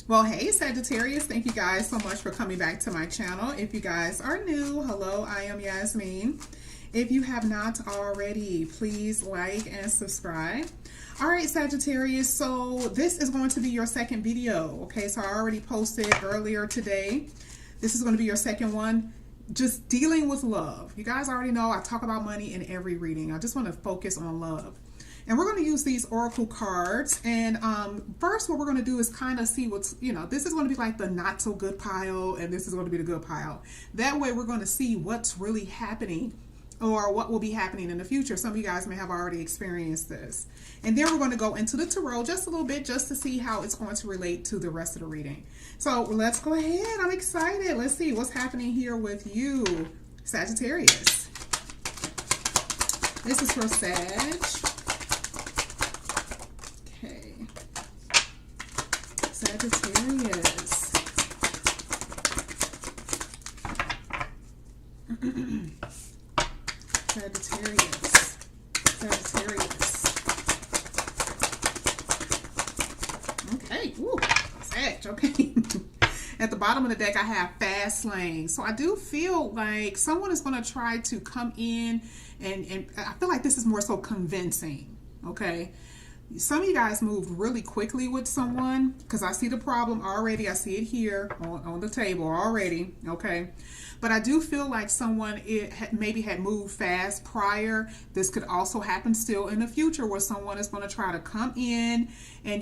Well, hey Sagittarius, thank you guys so much for coming back to my channel. If you guys are new, hello, I am Yasmin. If you have not already, please like and subscribe. All right, Sagittarius, so this is going to be your second video, okay? So I already posted earlier today. This is going to be your second one. Just dealing with love. You guys already know I talk about money in every reading. I just want to focus on love. And we're going to use these oracle cards. And first what we're going to do is kind of see what's, this is going to be like the not so good pile, and this is going to be the good pile. That way we're going to see what's really happening or what will be happening in the future. Some of you guys may have already experienced this. And then we're going to go into the tarot just a little bit just to see how it's going to relate to the rest of the reading. So let's go ahead. I'm excited. Let's see what's happening here with you, Sagittarius. This is for Sag. Sagittarius. Sagittarius. Sagittarius. Okay. Ooh, Sag. Okay. At the bottom of the deck, I have fast lane. So I do feel like someone is going to try to come in and I feel like this is more so convincing. Okay. Some of you guys moved really quickly with someone because I see the problem already. I see it here on the table already, okay? But I do feel like someone maybe had moved fast prior. This could also happen still in the future where someone is going to try to come in and,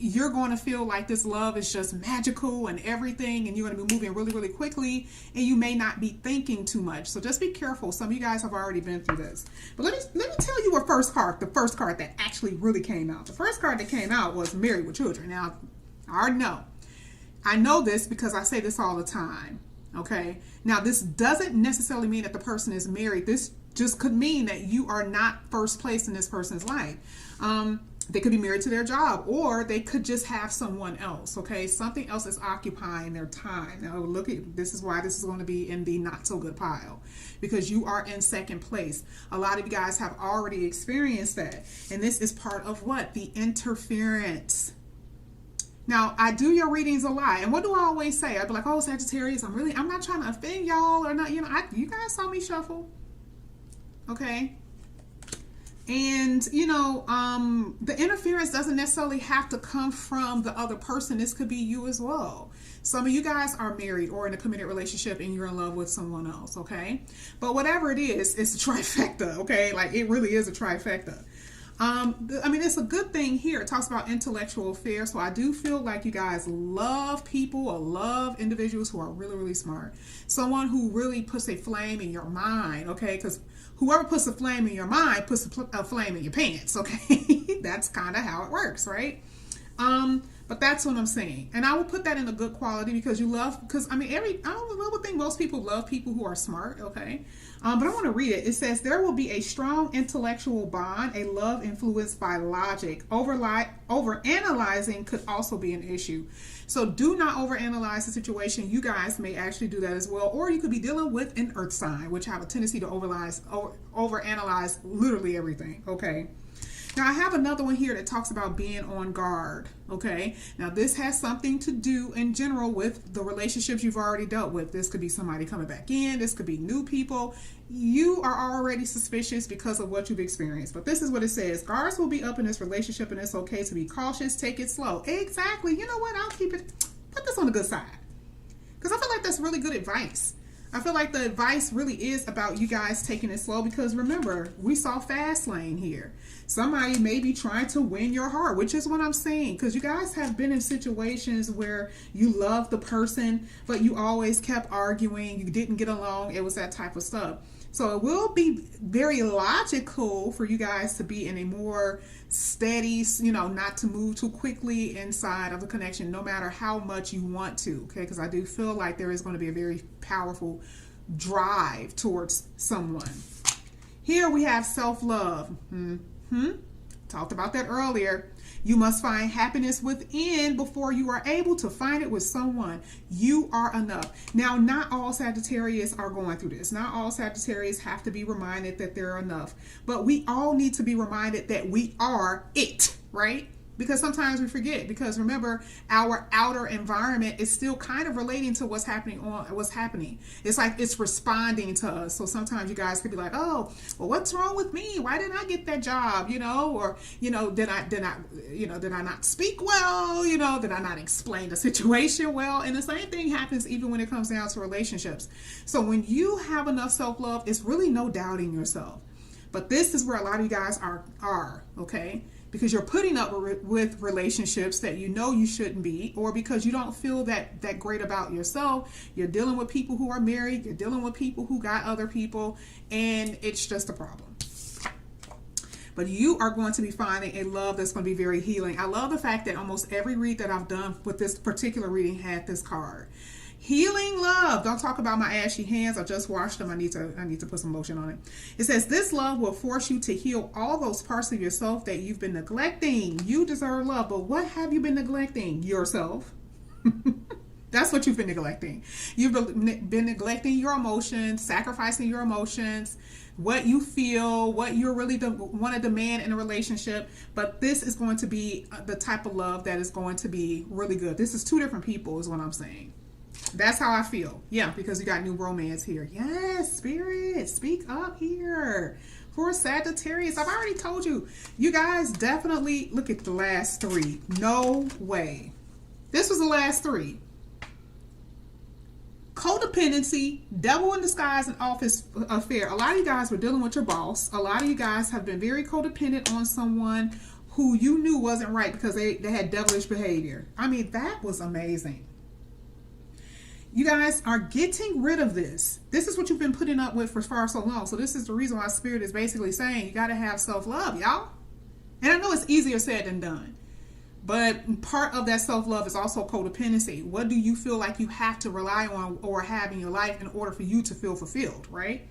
you're going to feel like this love is just magical and everything, and you're going to be moving really, really quickly, and you may not be thinking too much. So just be careful. Some of you guys have already been through this. But let me tell you what the first card that actually really came out. The first card that came out was Married with Children. Now, I already know. I know this because I say this all the time. Okay. Now, this doesn't necessarily mean that the person is married. This just could mean that you are not first place in this person's life. They could be married to their job, or they could just have someone else. Okay. Something else is occupying their time. Now, this is why this is going to be in the not so good pile, because you are in second place. A lot of you guys have already experienced that. And this is part of what? The interference. Now, I do your readings a lot. And what do I always say? I'd be like, oh, Sagittarius, I'm not trying to offend y'all or not. You guys saw me shuffle. Okay. And, the interference doesn't necessarily have to come from the other person. This could be you as well. Some of you guys are married or in a committed relationship and you're in love with someone else. Okay. But whatever it is, it's a trifecta. Okay. Like it really is a trifecta. It's a good thing here. It talks about intellectual affairs. So I do feel like you guys love people or love individuals who are really, really smart. Someone who really puts a flame in your mind, okay? Because whoever puts a flame in your mind puts a flame in your pants, okay? That's kind of how it works, right? But that's what I'm saying. And I will put that in a good quality because I would think most people love people who are smart, okay? But I want to read it. It says, there will be a strong intellectual bond, a love influenced by logic. Overanalyzing could also be an issue. So do not overanalyze the situation. You guys may actually do that as well. Or you could be dealing with an earth sign, which have a tendency to overanalyze literally everything, okay? Now, I have another one here that talks about being on guard, okay? Now, this has something to do in general with the relationships you've already dealt with. This could be somebody coming back in. This could be new people. You are already suspicious because of what you've experienced. But this is what it says. Guards will be up in this relationship, and it's okay to be cautious. Take it slow. Exactly. You know what? Put this on the good side. Because I feel like that's really good advice. I feel like the advice really is about you guys taking it slow because remember, we saw fast lane here. Somebody may be trying to win your heart, which is what I'm saying, because you guys have been in situations where you love the person, but you always kept arguing, you didn't get along, it was that type of stuff. So it will be very logical for you guys to be in a more steady, not to move too quickly inside of the connection, no matter how much you want to, okay? Because I do feel like there is going to be a very powerful drive towards someone. Here we have self-love. Talked about that earlier. You must find happiness within before you are able to find it with someone. You are enough. Now, not all Sagittarius are going through this. Not all Sagittarius have to be reminded that they're enough. But we all need to be reminded that we are it, right? Because sometimes we forget, because remember, our outer environment is still kind of relating to what's happening. It's like it's responding to us. So sometimes you guys could be like, oh, well, what's wrong with me? Why didn't I get that job? Or did I not speak well? Did I not explain the situation well? And the same thing happens even when it comes down to relationships. So when you have enough self-love, it's really no doubting yourself. But this is where a lot of you guys are, okay? Because you're putting up with relationships that you shouldn't be, or because you don't feel that great about yourself. You're dealing with people who are married, you're dealing with people who got other people, and it's just a problem. But you are going to be finding a love that's going to be very healing. I love the fact that almost every read that I've done with this particular reading had this card. Healing love. Don't talk about my ashy hands. I just washed them. I need to put some lotion on it. It says, this love will force you to heal all those parts of yourself that you've been neglecting. You deserve love, but what have you been neglecting? Yourself. That's what you've been neglecting. You've been neglecting your emotions, sacrificing your emotions, what you feel, what you really want to demand in a relationship. But this is going to be the type of love that is going to be really good. This is two different people is what I'm saying. That's how I feel. Yeah, because you got new romance here. Yes, Spirit, speak up here. For Sagittarius, I've already told you. You guys definitely look at the last three. No way. This was the last three. Codependency, devil in disguise, and office affair. A lot of you guys were dealing with your boss. A lot of you guys have been very codependent on someone who you knew wasn't right because they had devilish behavior. I mean, that was amazing. You guys are getting rid of this. This is what you've been putting up with for far so long. So this is the reason why Spirit is basically saying you got to have self-love, y'all. And I know it's easier said than done. But part of that self-love is also codependency. What do you feel like you have to rely on or have in your life in order for you to feel fulfilled, right?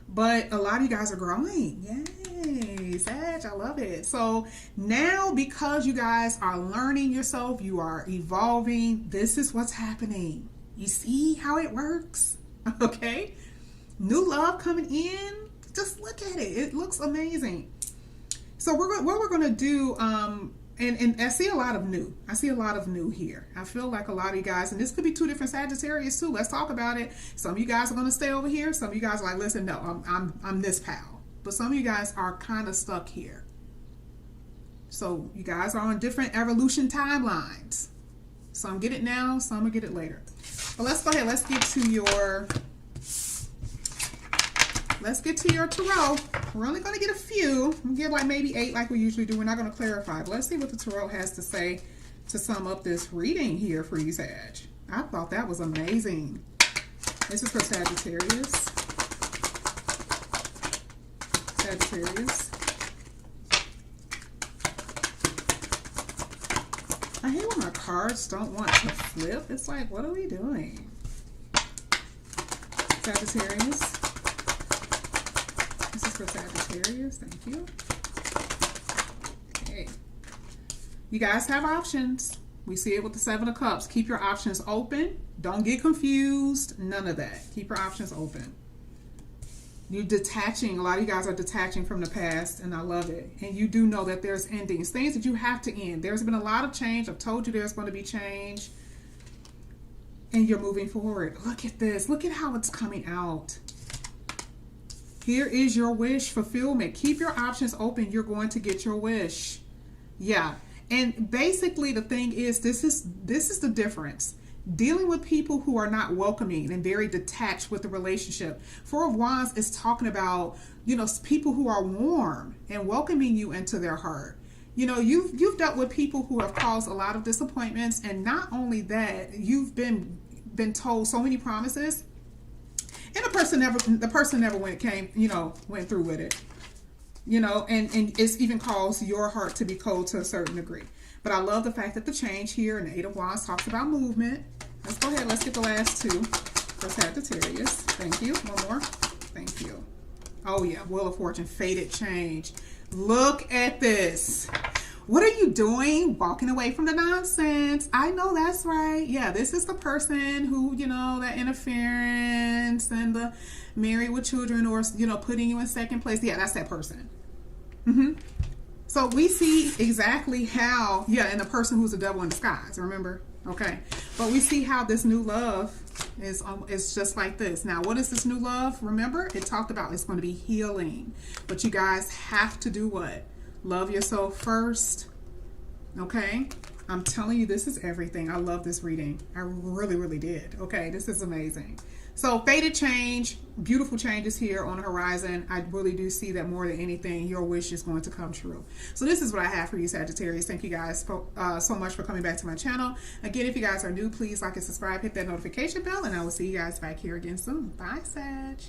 But a lot of you guys are growing. Yay, Sag, I love it. So now because you guys are learning yourself, you are evolving, this is what's happening. You see how it works? Okay. New love coming in. Just look at it. It looks amazing. So what we're going to do, and I see a lot of new. I see a lot of new here. I feel like a lot of you guys, and this could be two different Sagittarius too. Let's talk about it. Some of you guys are going to stay over here. Some of you guys are like, listen, no, I'm this pal. But some of you guys are kind of stuck here. So you guys are on different evolution timelines. Some get it now, some will get it later. But let's go ahead. Let's get to your tarot. We're only going to get a few. We'll get like maybe 8 like we usually do. We're not going to clarify. But let's see what the tarot has to say to sum up this reading here for you, Sag. I thought that was amazing. This is for Sagittarius. Sagittarius. I hate when my cards don't want to flip. It's like, what are we doing? Sagittarius. This is for Sagittarius. Thank you. Okay. You guys have options. We see it with the 7 of Cups. Keep your options open. Don't get confused. None of that. Keep your options open. You're detaching. A lot of you guys are detaching from the past, and I love it. And you do know that there's endings, things that you have to end. There's been a lot of change. I've told you there's going to be change. And you're moving forward. Look at this. Look at how it's coming out. Here is your wish fulfillment. Keep your options open. You're going to get your wish. Yeah. And basically the thing is, this is the difference. Dealing with people who are not welcoming and very detached with the relationship. 4 of Wands is talking about, people who are warm and welcoming you into their heart. You've dealt with people who have caused a lot of disappointments, and not only that, you've been told so many promises, and the person never went through with it. And it's even caused your heart to be cold to a certain degree. But I love the fact that the change here in the 8 of Wands talks about movement. Let's go ahead. Let's get the last 2 for Sagittarius. Thank you. One more. Thank you. Oh, yeah. Wheel of Fortune. Fated change. Look at this. What are you doing? Walking away from the nonsense. I know that's right. Yeah, this is the person who, that interference and the married with children or, putting you in second place. Yeah, that's that person. So we see exactly how, yeah, and the person who's a devil in disguise, remember? Okay. But we see how this new love is just like this. Now, what is this new love? Remember, it talked about it's going to be healing. But you guys have to do what? Love yourself first. Okay? I'm telling you, this is everything. I love this reading. I really, really did. Okay, this is amazing. So fated change, beautiful changes here on the horizon. I really do see that more than anything, your wish is going to come true. So this is what I have for you, Sagittarius. Thank you guys so much for coming back to my channel. Again, if you guys are new, please like and subscribe, hit that notification bell, and I will see you guys back here again soon. Bye, Sag.